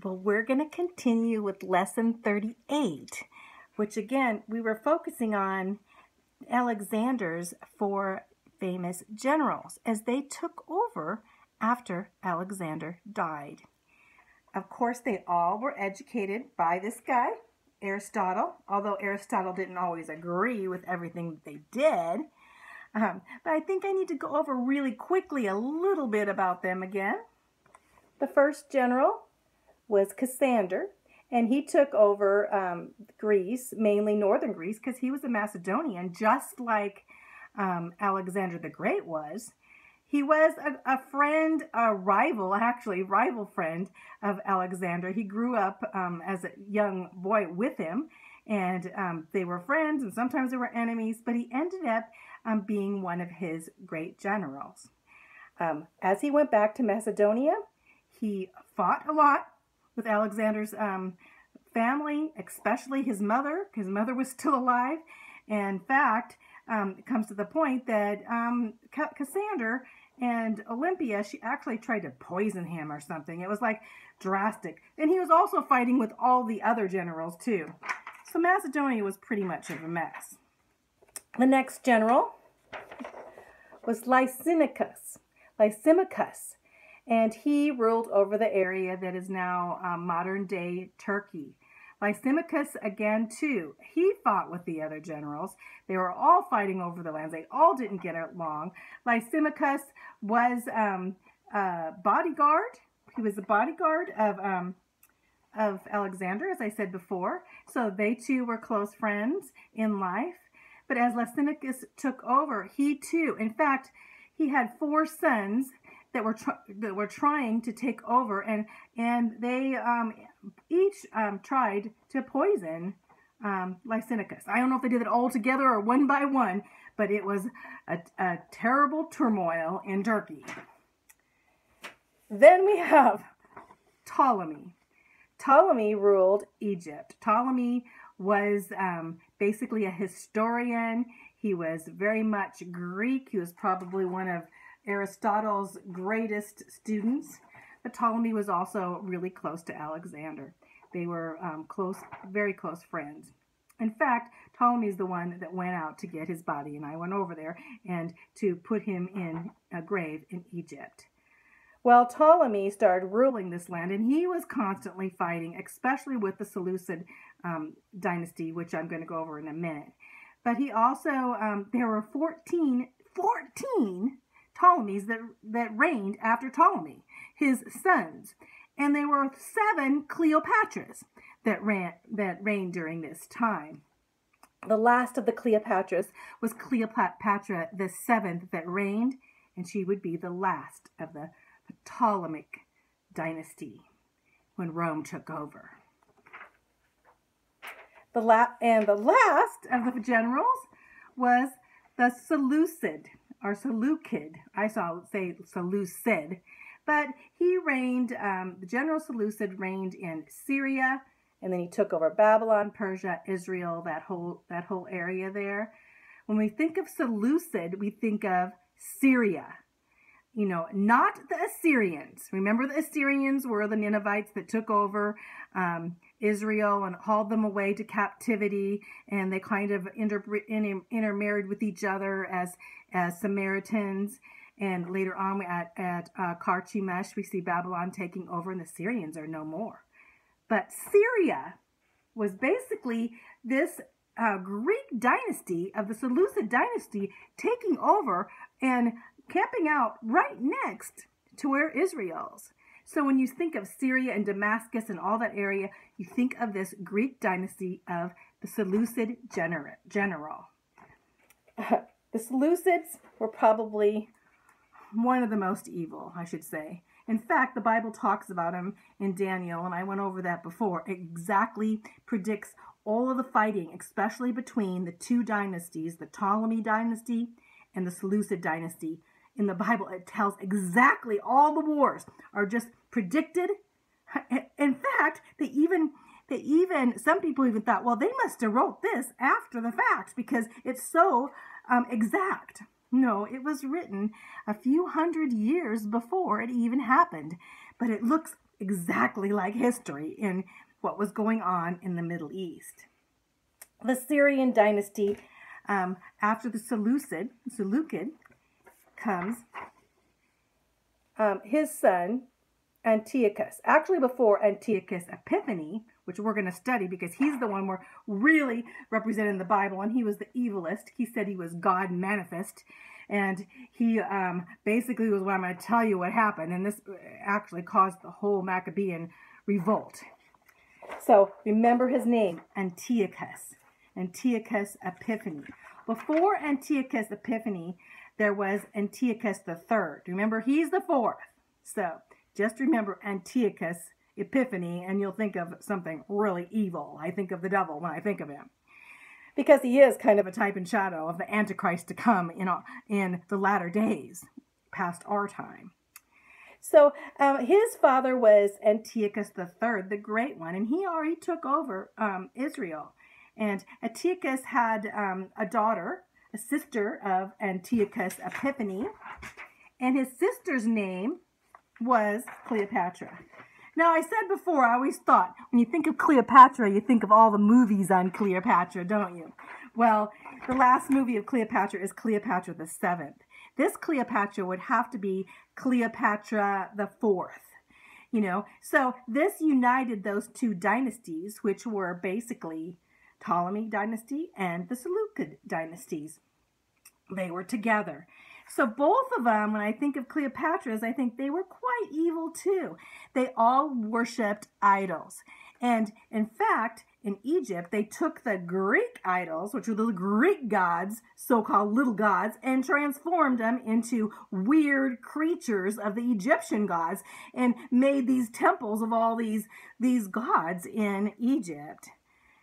Well, we're going to continue with lesson 38, which again, we were focusing on Alexander's four famous generals as they took over after Alexander died. Of course, they all were educated by this guy, Aristotle, although Aristotle didn't always agree with everything that they did. But I think I need to go over really quickly a little bit about them again. The first general was Cassander, and he took over Greece, mainly northern Greece, because he was a Macedonian, just like Alexander the Great was. He was a friend, a rival friend of Alexander. He grew up as a young boy with him, and they were friends, and sometimes they were enemies, but he ended up being one of his great generals. As he went back to Macedonia, he fought a lot with Alexander's family, especially his mother. His mother was still alive. And in fact, it comes to the point that Cassander and Olympia, she actually tried to poison him or something. It was like drastic. And he was also fighting with all the other generals too. So Macedonia was pretty much of a mess. The next general was Lysimachus. And he ruled over the area that is now modern-day Turkey. Lysimachus, again, too, he fought with the other generals. They were all fighting over the lands. They all didn't get along. Lysimachus was a bodyguard. He was a bodyguard of Alexander, as I said before. So they, too, were close friends in life. But as Lysimachus took over, he, too, in fact, he had 4 sons that were trying to take over, and they each tried to poison Lysimachus. I don't know if they did it all together or one by one, but it was a terrible turmoil in Turkey. Then we have Ptolemy. Ptolemy ruled Egypt. Ptolemy was basically a historian. He was very much Greek. He was probably one of Aristotle's greatest students, but Ptolemy was also really close to Alexander. They were very close friends. In fact, Ptolemy is the one that went out to get his body, and I went over there and to put him in a grave in Egypt. Well, Ptolemy started ruling this land, and he was constantly fighting, especially with the Seleucid dynasty, which I'm going to go over in a minute. But he also, there were 14 Ptolemies that reigned after Ptolemy, his sons. And there were 7 Cleopatras that reigned during this time. The last of the Cleopatras was Cleopatra the 7th that reigned, and she would be the last of the Ptolemaic dynasty when Rome took over. The last of the generals was the Seleucid, or Seleucid. I saw say Seleucid, but he reigned. The general Seleucid reigned in Syria, and then he took over Babylon, Persia, Israel, that whole area there. When we think of Seleucid, we think of Syria. You know, not the Assyrians. Remember, the Assyrians were the Ninevites that took over Israel and hauled them away to captivity, and they kind of intermarried with each other as Samaritans. And later on at Carchemish, we see Babylon taking over, and the Syrians are no more. But Syria was basically this Greek dynasty of the Seleucid dynasty taking over and camping out right next to where Israel's. So when you think of Syria and Damascus and all that area, you think of this Greek dynasty of the Seleucid general. The Seleucids were probably one of the most evil, I should say. In fact, the Bible talks about them in Daniel, and I went over that before. It exactly predicts all of the fighting, especially between the 2 dynasties, the Ptolemy dynasty and the Seleucid dynasty. In the Bible, it tells exactly all the wars are just predicted. In fact, some people even thought, well, they must have wrote this after the fact because it's so exact. No, it was written a few hundred years before it even happened, but it looks exactly like history in what was going on in the Middle East. The Syrian dynasty, after the Seleucid comes, his son, Antiochus. Actually, before Antiochus Epiphanes, which we're going to study because he's the one we're really represented in the Bible, and he was the evilest. He said he was God manifest, and he basically was what I'm going to tell you what happened, and this actually caused the whole Maccabean revolt. So remember his name, Antiochus Epiphanes. Before Antiochus Epiphanes, there was Antiochus III. Remember, he's the fourth. So just remember Antiochus Epiphanes, and you'll think of something really evil. I think of the devil when I think of him, because he is kind of a type and shadow of the Antichrist to come in the latter days, past our time. So his father was Antiochus III, the Great One, and he already took over Israel. And Antiochus had a daughter, a sister of Antiochus Epiphanes, and his sister's name was Cleopatra. Now, I said before, I always thought, when you think of Cleopatra, you think of all the movies on Cleopatra, don't you? Well, the last movie of Cleopatra is Cleopatra the Seventh. This Cleopatra would have to be Cleopatra the Fourth. You know, so this united those two dynasties, which were basically Ptolemy dynasty and the Seleucid dynasties. They were together. So both of them, when I think of Cleopatra's, I think they were quite evil too. They all worshipped idols. And in fact, in Egypt, they took the Greek idols, which were the Greek gods, so-called little gods, and transformed them into weird creatures of the Egyptian gods and made these temples of all these gods in Egypt.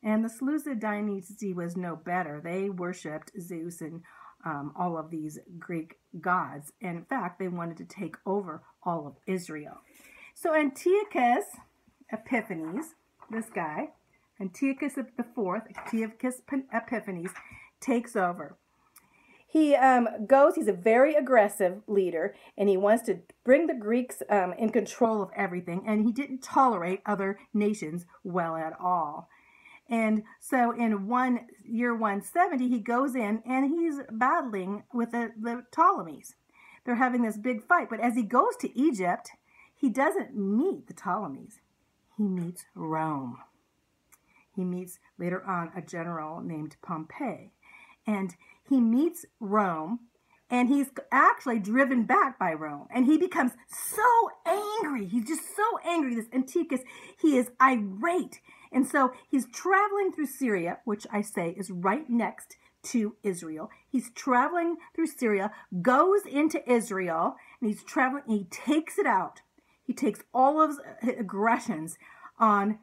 And the Seleucid dynasty was no better. They worshipped Zeus and all of these Greek gods. And in fact, they wanted to take over all of Israel. So Antiochus Epiphanes, this guy, Antiochus IV, Antiochus Epiphanes, takes over. He he's a very aggressive leader, and he wants to bring the Greeks in control of everything, and he didn't tolerate other nations well at all. And so in year 170, he goes in and he's battling with the Ptolemies. They're having this big fight. But as he goes to Egypt, he doesn't meet the Ptolemies. He meets Rome. He meets later on a general named Pompey. And he meets Rome, and he's actually driven back by Rome. And he becomes so angry. He's just so angry. This Antiochus, he is irate. And so he's traveling through Syria, which I say is right next to Israel. He's traveling through Syria, goes into Israel, and he's traveling, and he takes it out. He takes all of his aggressions on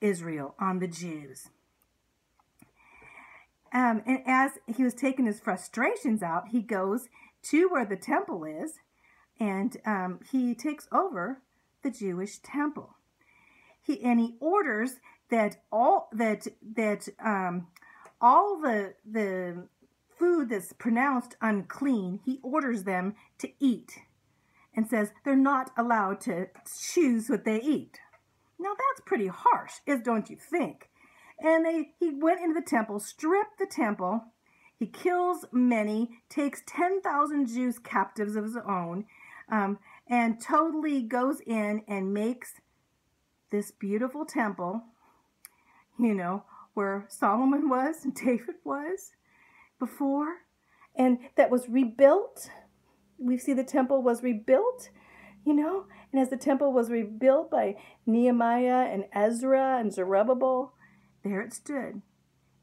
Israel, on the Jews. And as he was taking his frustrations out, he goes to where the temple is, and he takes over the Jewish temple. He orders that all the food that's pronounced unclean, he orders them to eat, and says they're not allowed to choose what they eat. Now that's pretty harsh, don't you think? And he went into the temple, stripped the temple, he kills many, takes 10,000 Jews captives of his own, and totally goes in and makes this beautiful temple, you know, where Solomon was and David was before, and that was rebuilt. We see the temple was rebuilt, you know, and as the temple was rebuilt by Nehemiah and Ezra and Zerubbabel, there it stood.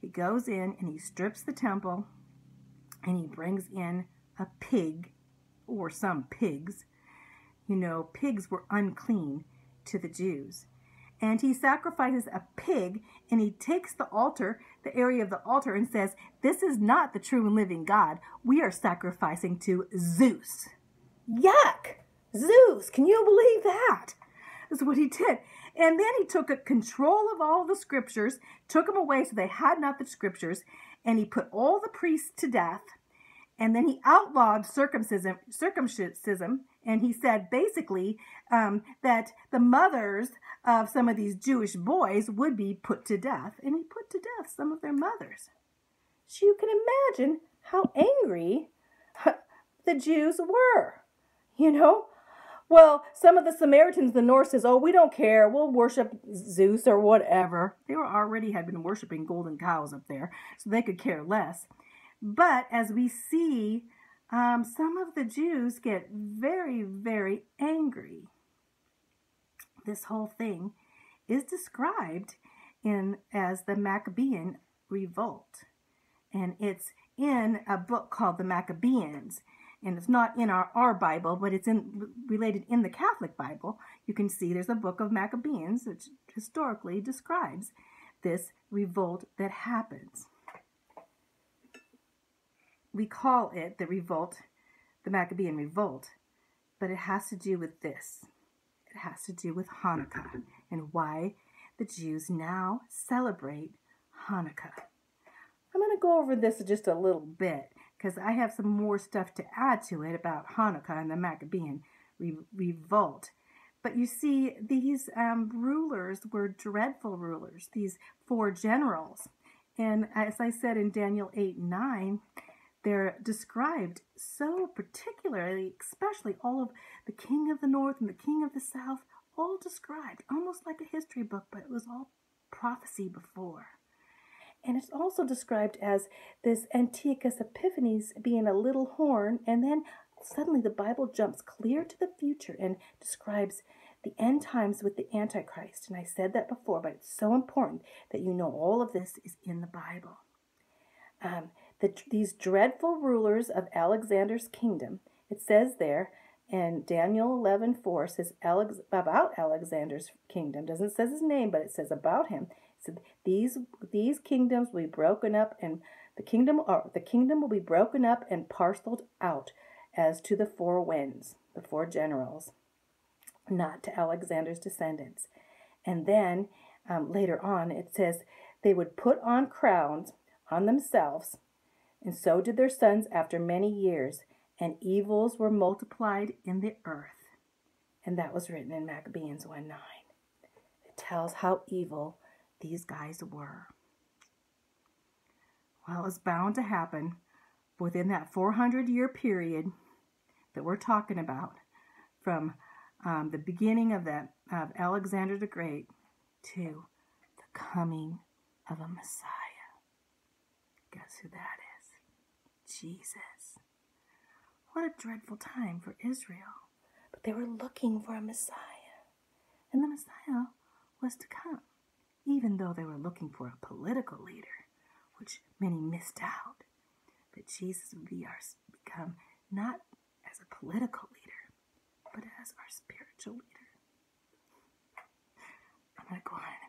He goes in and he strips the temple, and he brings in a pig, or some pigs. You know, pigs were unclean to the Jews. And he sacrifices a pig, and he takes the altar, the area of the altar, and says, this is not the true and living God. We are sacrificing to Zeus. Yuck! Zeus! Can you believe that? That's what he did. And then he took control of all the scriptures, took them away so they had not the scriptures, and he put all the priests to death. And then he outlawed circumcision And he said basically that the mothers of some of these Jewish boys would be put to death. And he put to death some of their mothers. So you can imagine how angry the Jews were, you know. Well, some of the Samaritans, the north says, oh, we don't care. We'll worship Zeus or whatever. They had been worshiping golden cows up there, so they could care less. But as we see, some of the Jews get very, very angry. This whole thing is described as the Maccabean Revolt. And it's in a book called the Maccabeans. And it's not in our Bible, but it's related in the Catholic Bible. You can see there's a book of Maccabeans, which historically describes this revolt that happens. We call it the revolt, the Maccabean Revolt, but it has to do with this. It has to do with Hanukkah and why the Jews now celebrate Hanukkah. I'm going to go over this just a little bit because I have some more stuff to add to it about Hanukkah and the Maccabean Revolt. But you see, these rulers were dreadful rulers, these 4 generals. And as I said in Daniel 8:9, they're described so particularly, especially all of the king of the north and the king of the south, all described, almost like a history book, but it was all prophecy before. And it's also described as this Antiochus Epiphanes being a little horn, and then suddenly the Bible jumps clear to the future and describes the end times with the Antichrist. And I said that before, but it's so important that you know all of this is in the Bible. These dreadful rulers of Alexander's kingdom, it says there, and Daniel 11:4 says about Alexander's kingdom. Doesn't say his name, but it says about him. So these kingdoms will be broken up, and the kingdom will be broken up and parceled out as to the 4 winds, the 4 generals, not to Alexander's descendants. And then later on it says they would put on crowns on themselves, and so did their sons after many years, and evils were multiplied in the earth. And that was written in Maccabees 1:9. It tells how evil these guys were. Well, it's bound to happen within that 400-year period that we're talking about, from the beginning of Alexander the Great to the coming of a Messiah. Guess who that is? Jesus. What a dreadful time for Israel. But they were looking for a Messiah. And the Messiah was to come, even though they were looking for a political leader, which many missed out. But Jesus would become not as a political leader, but as our spiritual leader. I'm going to go on